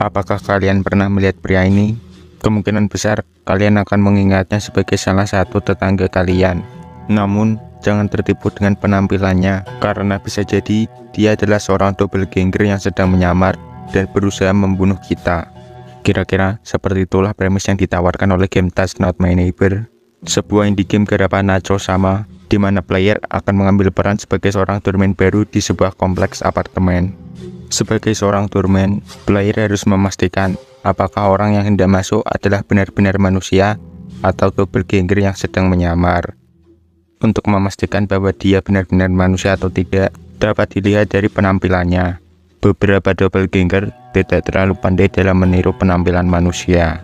Apakah kalian pernah melihat pria ini? Kemungkinan besar kalian akan mengingatnya sebagai salah satu tetangga kalian. Namun, jangan tertipu dengan penampilannya, karena bisa jadi dia adalah seorang doppelganger yang sedang menyamar dan berusaha membunuh kita. Kira-kira seperti itulah premis yang ditawarkan oleh game That's Not My Neighbor, sebuah indie game garapan Nacho Sama, di mana player akan mengambil peran sebagai seorang doorman baru di sebuah kompleks apartemen. Sebagai seorang doorman, player harus memastikan apakah orang yang hendak masuk adalah benar-benar manusia atau doppelganger yang sedang menyamar. Untuk memastikan bahwa dia benar-benar manusia atau tidak, dapat dilihat dari penampilannya. Beberapa doppelganger tidak terlalu pandai dalam meniru penampilan manusia.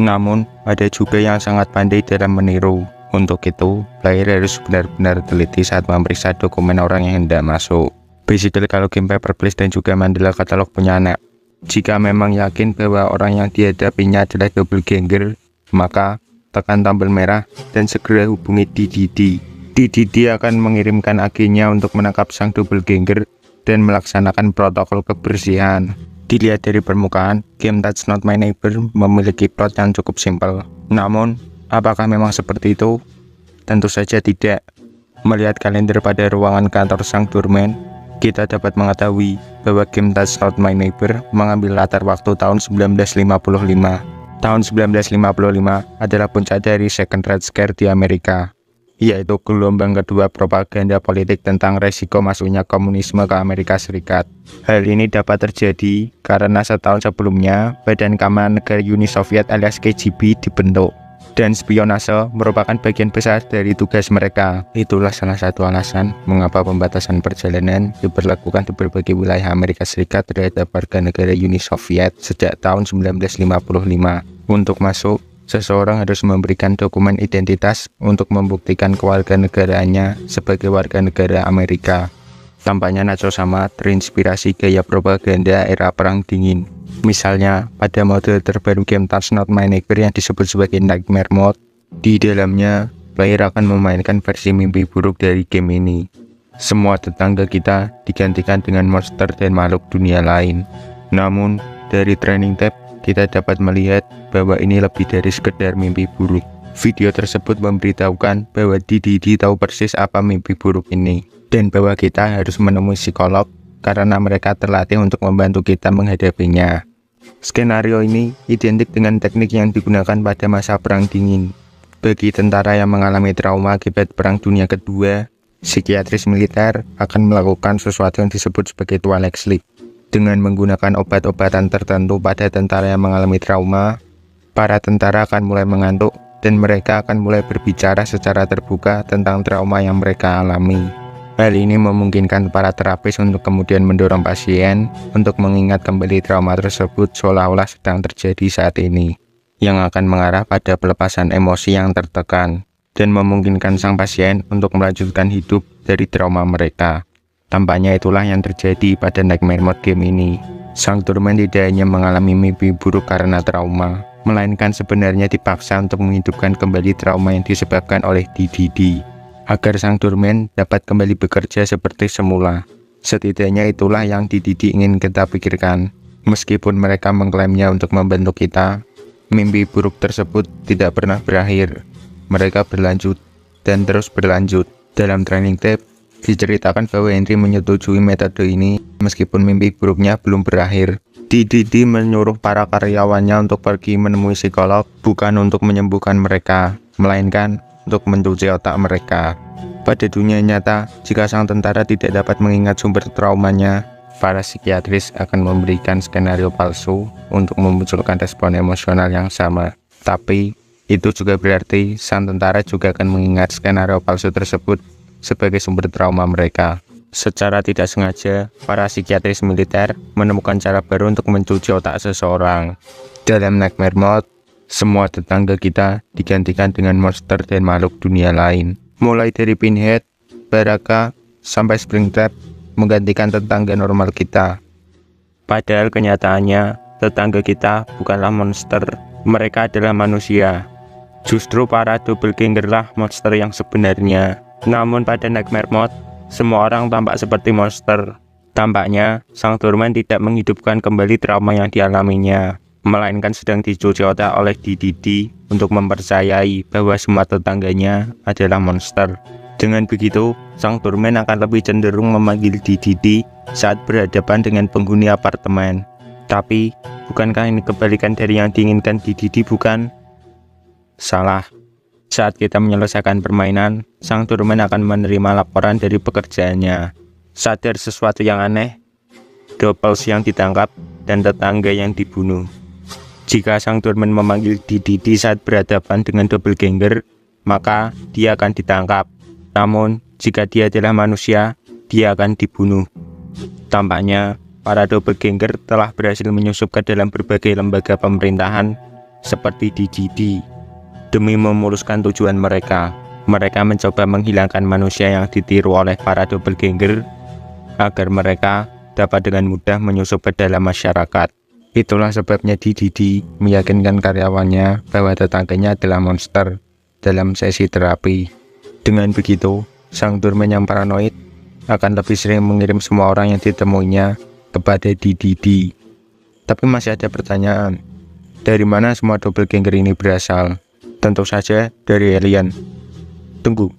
Namun, ada juga yang sangat pandai dalam meniru. Untuk itu, player harus benar-benar teliti saat memeriksa dokumen orang yang hendak masuk. Basically, kalau game Paper Please dan juga Mandala Katalog punya anak, jika memang yakin bahwa orang yang dihadapinya adalah doppelganger, maka tekan tombol merah dan segera hubungi DDD. DDD akan mengirimkan agennya untuk menangkap sang doppelganger dan melaksanakan protokol kebersihan. Dilihat dari permukaan, game That's Not My Neighbor memiliki plot yang cukup simpel. Namun, apakah memang seperti itu? Tentu saja tidak. Melihat kalender pada ruangan kantor sang doorman, kita dapat mengetahui bahwa game That's Not My Neighbor mengambil latar waktu tahun 1955. Tahun 1955 adalah puncak dari Second Red Scare di Amerika, yaitu gelombang kedua propaganda politik tentang resiko masuknya komunisme ke Amerika Serikat. Hal ini dapat terjadi karena setahun sebelumnya Badan Keamanan Negara Uni Soviet alias KGB dibentuk, dan spionase merupakan bagian besar dari tugas mereka. Itulah salah satu alasan mengapa pembatasan perjalanan diberlakukan di berbagai wilayah Amerika Serikat terhadap warga negara Uni Soviet sejak tahun 1955. Untuk masuk, seseorang harus memberikan dokumen identitas untuk membuktikan kewarganegaraannya sebagai warga negara Amerika. Tampaknya Nacho Sama terinspirasi gaya propaganda era Perang Dingin. Misalnya, pada mode terbaru game That's Not My Neighbor yang disebut sebagai Nightmare Mode, di dalamnya, player akan memainkan versi mimpi buruk dari game ini. Semua tetangga kita digantikan dengan monster dan makhluk dunia lain. Namun, dari training tab, kita dapat melihat bahwa ini lebih dari sekedar mimpi buruk. Video tersebut memberitahukan bahwa DDD tahu persis apa mimpi buruk ini, dan bahwa kita harus menemui psikolog karena mereka terlatih untuk membantu kita menghadapinya. Skenario ini identik dengan teknik yang digunakan pada masa Perang Dingin. Bagi tentara yang mengalami trauma akibat Perang Dunia Kedua, psikiatris militer akan melakukan sesuatu yang disebut sebagai twilight sleep. Dengan menggunakan obat-obatan tertentu pada tentara yang mengalami trauma, para tentara akan mulai mengantuk dan mereka akan mulai berbicara secara terbuka tentang trauma yang mereka alami. Hal ini memungkinkan para terapis untuk kemudian mendorong pasien untuk mengingat kembali trauma tersebut seolah-olah sedang terjadi saat ini, yang akan mengarah pada pelepasan emosi yang tertekan, dan memungkinkan sang pasien untuk melanjutkan hidup dari trauma mereka. Tampaknya itulah yang terjadi pada Nightmare Mode game ini. Sang doorman tidak hanya mengalami mimpi buruk karena trauma, melainkan sebenarnya dipaksa untuk menghidupkan kembali trauma yang disebabkan oleh DDD, agar sang doorman dapat kembali bekerja seperti semula. Setidaknya itulah yang DDD ingin kita pikirkan. Meskipun mereka mengklaimnya untuk membantu kita, mimpi buruk tersebut tidak pernah berakhir. Mereka berlanjut dan terus berlanjut. Dalam training tab, diceritakan bahwa Henry menyetujui metode ini meskipun mimpi buruknya belum berakhir. DDD menyuruh para karyawannya untuk pergi menemui psikolog, bukan untuk menyembuhkan mereka, melainkan untuk mencuci otak mereka. Pada dunia nyata, jika sang tentara tidak dapat mengingat sumber traumanya, para psikiatris akan memberikan skenario palsu untuk memunculkan respon emosional yang sama. Tapi, itu juga berarti sang tentara juga akan mengingat skenario palsu tersebut sebagai sumber trauma mereka. Secara tidak sengaja, para psikiatris militer menemukan cara baru untuk mencuci otak seseorang. Dalam Nightmare Mode, semua tetangga kita digantikan dengan monster dan makhluk dunia lain. Mulai dari Pinhead, Baraka, sampai Springtrap menggantikan tetangga normal kita. Padahal kenyataannya, tetangga kita bukanlah monster, mereka adalah manusia. Justru para doppelganger lah monster yang sebenarnya. Namun pada Nightmare Mode, semua orang tampak seperti monster. Tampaknya, sang doorman tidak menghidupkan kembali trauma yang dialaminya, melainkan sedang dicuci otak oleh DDD untuk mempercayai bahwa semua tetangganya adalah monster. Dengan begitu, sang doorman akan lebih cenderung memanggil DDD saat berhadapan dengan penghuni apartemen. Tapi, bukankah ini kebalikan dari yang diinginkan DDD, bukan? Salah. Saat kita menyelesaikan permainan, sang doorman akan menerima laporan dari pekerjaannya. Sadar sesuatu yang aneh, doppels yang ditangkap, dan tetangga yang dibunuh. Jika sang doorman memanggil DDD saat berhadapan dengan doppelganger, maka dia akan ditangkap. Namun, jika dia adalah manusia, dia akan dibunuh. Tampaknya, para doppelganger telah berhasil menyusup ke dalam berbagai lembaga pemerintahan seperti DDD. Demi memuluskan tujuan mereka, mereka mencoba menghilangkan manusia yang ditiru oleh para doppelganger agar mereka dapat dengan mudah menyusup ke dalam masyarakat. Itulah sebabnya DDD meyakinkan karyawannya bahwa tetangganya adalah monster dalam sesi terapi. Dengan begitu, sang doorman yang paranoid akan lebih sering mengirim semua orang yang ditemuinya kepada DDD. Tapi masih ada pertanyaan, dari mana semua doppelganger ini berasal? Tentu saja dari alien. Tunggu,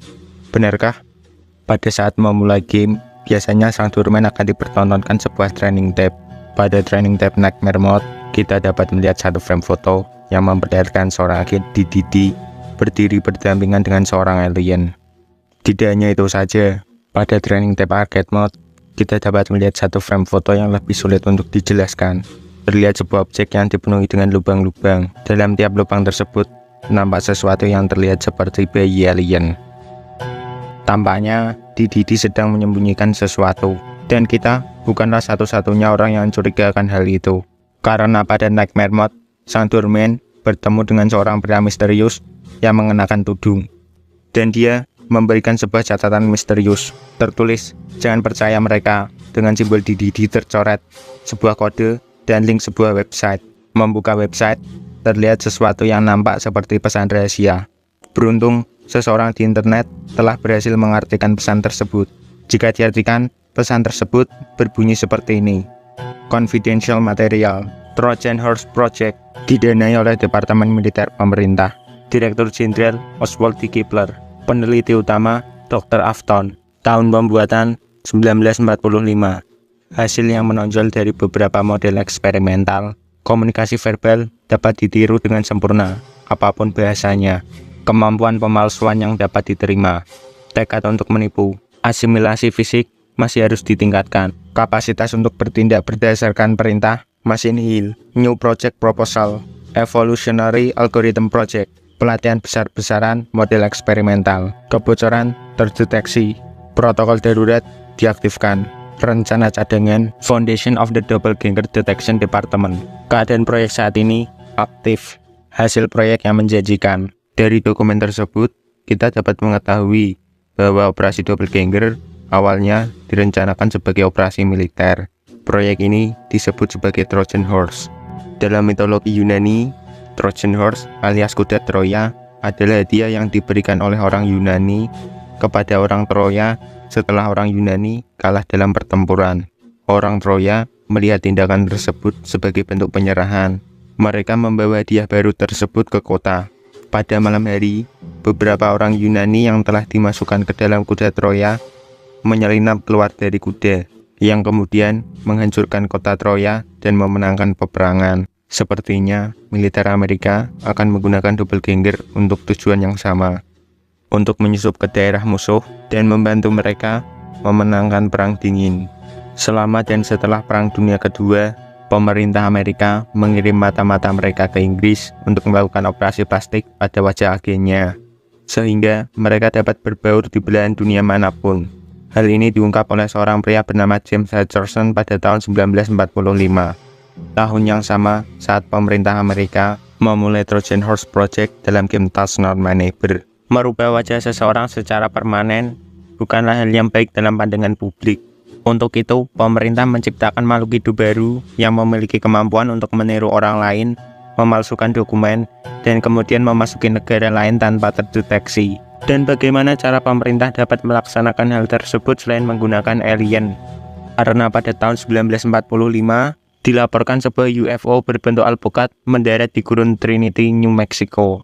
benarkah? Pada saat memulai game, biasanya sang doorman akan dipertontonkan sebuah training tape. Pada training tape Nightmare Mode, kita dapat melihat satu frame foto yang memperlihatkan seorang agent DDD berdiri berdampingan dengan seorang alien. Tidak hanya itu saja, pada training tape Arcade Mode, kita dapat melihat satu frame foto yang lebih sulit untuk dijelaskan. Terlihat sebuah objek yang dipenuhi dengan lubang-lubang. Dalam tiap lubang tersebut, nampak sesuatu yang terlihat seperti bayi alien. Tampaknya DDD sedang menyembunyikan sesuatu, dan kita bukanlah satu-satunya orang yang curiga akan hal itu. Karena pada Nightmare Mode, sang doorman bertemu dengan seorang pria misterius yang mengenakan tudung, dan dia memberikan sebuah catatan misterius. Tertulis, "Jangan percaya mereka," dengan simbol DDD tercoret, sebuah kode, dan link sebuah website. Membuka website, terlihat sesuatu yang nampak seperti pesan rahasia. Beruntung, seseorang di internet telah berhasil mengartikan pesan tersebut. Jika diartikan, pesan tersebut berbunyi seperti ini. Confidential Material, Trojan Horse Project, didanai oleh Departemen Militer Pemerintah. Direktur Jenderal Oswald D. Kepler. Peneliti utama Dr. Afton. Tahun pembuatan 1945. Hasil yang menonjol dari beberapa model eksperimental. Komunikasi verbal dapat ditiru dengan sempurna, apapun bahasanya. Kemampuan pemalsuan yang dapat diterima. Tekad untuk menipu. Asimilasi fisik masih harus ditingkatkan. Kapasitas untuk bertindak berdasarkan perintah masih nihil. New Project Proposal. Evolutionary Algorithm Project. Pelatihan besar-besaran model eksperimental. Kebocoran terdeteksi. Protokol darurat diaktifkan. Rencana cadangan Foundation of the Doppelganger Detection Department. Keadaan proyek saat ini aktif. Hasil proyek yang menjanjikan. Dari dokumen tersebut, kita dapat mengetahui bahwa operasi Doppelganger awalnya direncanakan sebagai operasi militer. Proyek ini disebut sebagai Trojan Horse. Dalam mitologi Yunani, Trojan Horse alias kuda Troya adalah hadiah yang diberikan oleh orang Yunani kepada orang Troya setelah orang Yunani kalah dalam pertempuran. Orang Troya melihat tindakan tersebut sebagai bentuk penyerahan. Mereka membawa hadiah baru tersebut ke kota. Pada malam hari, beberapa orang Yunani yang telah dimasukkan ke dalam kuda Troya menyelinap keluar dari kuda, yang kemudian menghancurkan kota Troya dan memenangkan peperangan. Sepertinya militer Amerika akan menggunakan doppelganger untuk tujuan yang sama, untuk menyusup ke daerah musuh dan membantu mereka memenangkan Perang Dingin. Selama dan setelah Perang Dunia Kedua, pemerintah Amerika mengirim mata-mata mereka ke Inggris untuk melakukan operasi plastik pada wajah agennya, sehingga mereka dapat berbaur di belahan dunia manapun. Hal ini diungkap oleh seorang pria bernama James Hutcherson pada tahun 1945. Tahun yang sama saat pemerintah Amerika memulai Trojan Horse Project dalam game Touch Not My Neighbor. Merubah wajah seseorang secara permanen bukanlah hal yang baik dalam pandangan publik. Untuk itu, pemerintah menciptakan makhluk hidup baru yang memiliki kemampuan untuk meniru orang lain, memalsukan dokumen, dan kemudian memasuki negara lain tanpa terdeteksi. Dan bagaimana cara pemerintah dapat melaksanakan hal tersebut selain menggunakan alien? karena pada tahun 1945 dilaporkan sebuah UFO berbentuk alpukat mendarat di Gurun Trinity, New Mexico.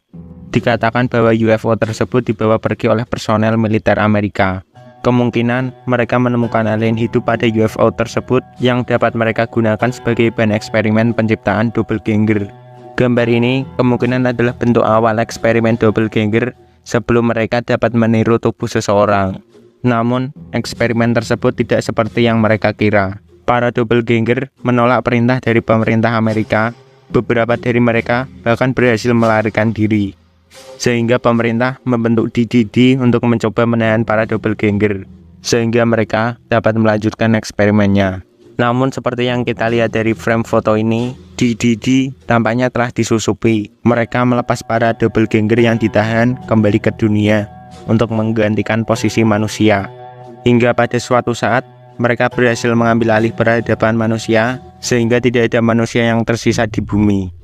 Dikatakan bahwa UFO tersebut dibawa pergi oleh personel militer Amerika. Kemungkinan mereka menemukan alien hidup pada UFO tersebut yang dapat mereka gunakan sebagai bahan eksperimen penciptaan doppelganger. Gambar ini kemungkinan adalah bentuk awal eksperimen doppelganger sebelum mereka dapat meniru tubuh seseorang. Namun, eksperimen tersebut tidak seperti yang mereka kira. Para doppelganger menolak perintah dari pemerintah Amerika. Beberapa dari mereka bahkan berhasil melarikan diri. Sehingga pemerintah membentuk DDD untuk mencoba menahan para doppelganger, sehingga mereka dapat melanjutkan eksperimennya. Namun seperti yang kita lihat dari frame foto ini, DDD tampaknya telah disusupi. Mereka melepas para doppelganger yang ditahan kembali ke dunia untuk menggantikan posisi manusia. Hingga pada suatu saat, mereka berhasil mengambil alih peradaban manusia, sehingga tidak ada manusia yang tersisa di bumi.